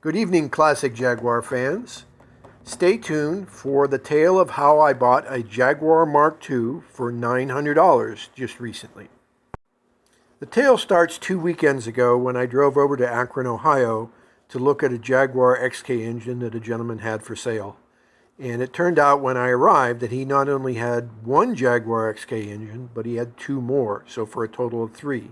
Good evening, classic Jaguar fans. Stay tuned for the tale of how I bought a Jaguar MK2 for $900 just recently. The tale starts 2 weekends ago when I drove over to Akron, Ohio to look at a Jaguar XK engine that a gentleman had for sale. And it turned out when I arrived that he not only had one Jaguar XK engine, but he had two more, so for a total of three.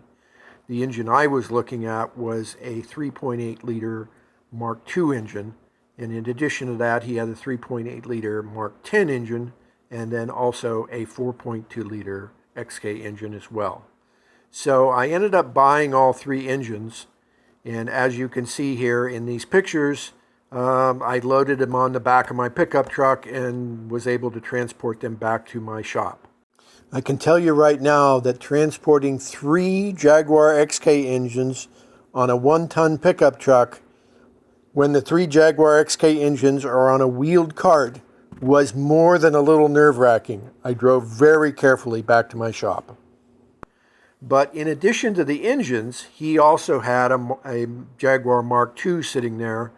The engine I was looking at was a 3.8 liter Mark II engine, and in addition to that he had a 3.8 liter Mark X engine and then also a 4.2 liter XK engine as well. So I ended up buying all three engines, and as you can see here in these pictures, I loaded them on the back of my pickup truck and was able to transport them back to my shop. I can tell you right now that transporting three Jaguar XK engines on a 1-ton pickup truck when the three Jaguar XK engines are on a wheeled cart was more than a little nerve-wracking. I drove very carefully back to my shop. But in addition to the engines, he also had a Jaguar Mark II sitting there,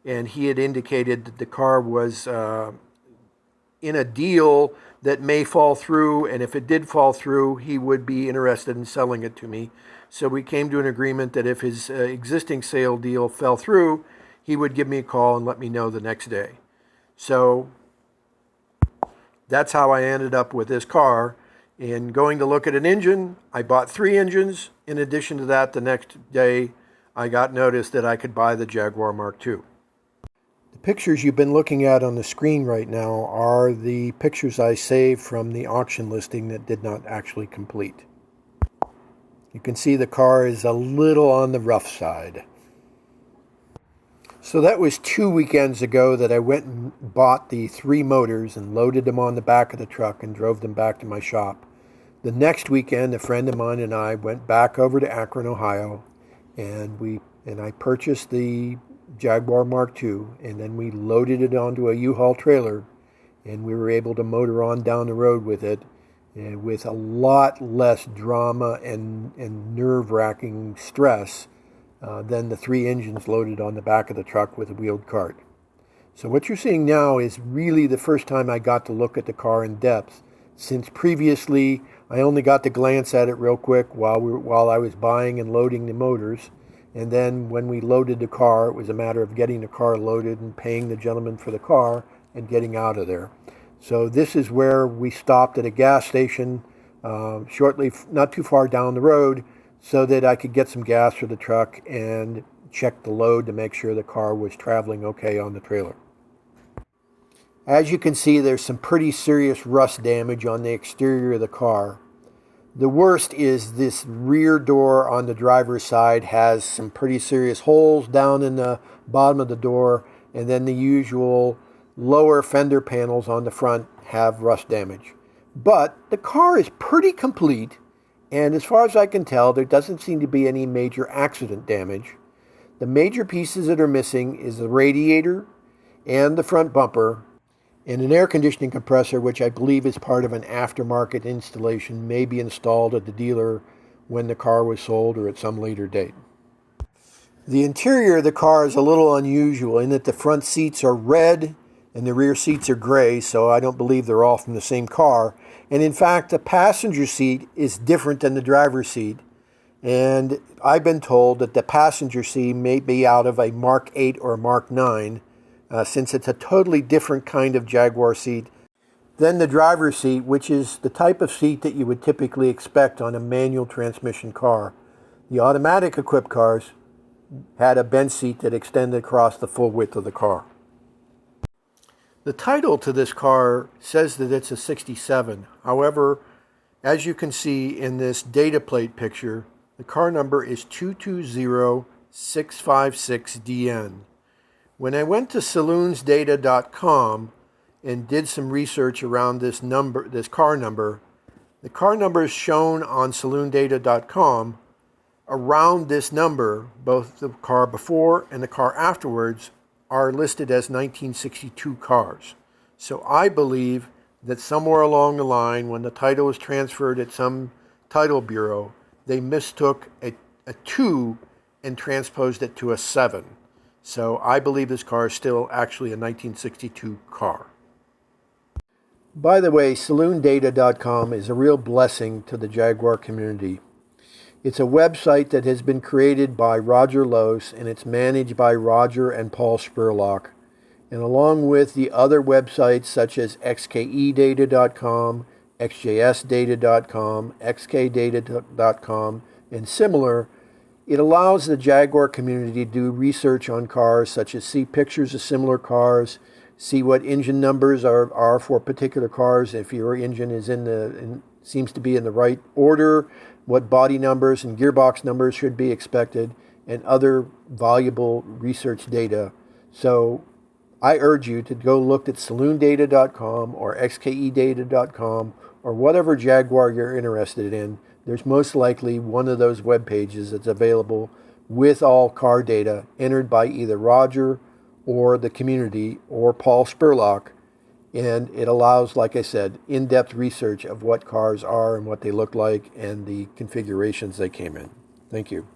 and he had indicated that the car was in a deal that may fall through, and if it did fall through, he would be interested in selling it to me. So we came to an agreement that if his existing sale deal fell through, he would give me a call and let me know the next day. So that's how I ended up with this car. And going to look at an engine, I bought three engines. In addition to that, the next day, I got notice that I could buy the Jaguar Mark II. The pictures you've been looking at on the screen right now are the pictures I saved from the auction listing that did not actually complete. You can see the car is a little on the rough side. So that was 2 weekends ago that I went and bought the three motors and loaded them on the back of the truck and drove them back to my shop. The next weekend, a friend of mine and I went back over to Akron, Ohio, and I purchased the Jaguar Mark II, and then we loaded it onto a U-Haul trailer, and we were able to motor on down the road with it, and with a lot less drama and nerve-wracking stress than the three engines loaded on the back of the truck with a wheeled cart. So what you're seeing now is really the first time I got to look at the car in depth, since previously I only got to glance at it real quick while I was buying and loading the motors. And then when we loaded the car, it was a matter of getting the car loaded and paying the gentleman for the car and getting out of there. So this is where we stopped at a gas station shortly, not too far down the road, so that I could get some gas for the truck and check the load to make sure the car was traveling okay on the trailer. As you can see, there's some pretty serious rust damage on the exterior of the car. The worst is this rear door on the driver's side has some pretty serious holes down in the bottom of the door, and then the usual lower fender panels on the front have rust damage. But the car is pretty complete, and as far as I can tell, there doesn't seem to be any major accident damage. The major pieces that are missing is the radiator and the front bumper, and an air conditioning compressor, which I believe is part of an aftermarket installation, may be installed at the dealer when the car was sold or at some later date. The interior of the car is a little unusual in that the front seats are red and the rear seats are gray, so I don't believe they're all from the same car. And in fact, the passenger seat is different than the driver's seat. And I've been told that the passenger seat may be out of a Mark 8 or Mark 9, since it's a totally different kind of Jaguar seat than the driver's seat, which is the type of seat that you would typically expect on a manual transmission car. The automatic equipped cars had a bench seat that extended across the full width of the car. The title to this car says that it's a 67. However, as you can see in this data plate picture, the car number is 220656DN. When I went to saloonsdata.com and did some research around this car number, the car numbers shown on saloondata.com around this number, both the car before and the car afterwards, are listed as 1962 cars. So I believe that somewhere along the line, when the title was transferred at some title bureau, they mistook a 2 and transposed it to a 7. So I believe this car is still actually a 1962 car. By the way, SaloonData.com is a real blessing to the Jaguar community. It's a website that has been created by Roger Lose, and it's managed by Roger and Paul Spurlock. And along with the other websites such as XKEData.com, XJSData.com, XKData.com, and similar, it allows the Jaguar community to do research on cars, such as see pictures of similar cars, see what engine numbers are for particular cars, if your engine is seems to be in the right order, what body numbers and gearbox numbers should be expected, and other valuable research data. So I urge you to go look at SaloonData.com or XKEData.com or whatever Jaguar you're interested in. There's most likely one of those web pages that's available with all car data entered by either Roger or the community or Paul Spurlock. And it allows, like I said, in-depth research of what cars are and what they look like and the configurations they came in. Thank you.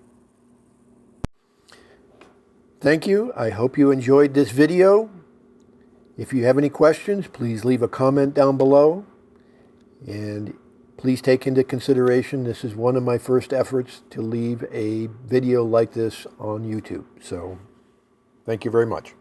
Thank you. I hope you enjoyed this video. If you have any questions, please leave a comment down below. And please take into consideration, this is one of my first efforts to leave a video like this on YouTube. So, thank you very much.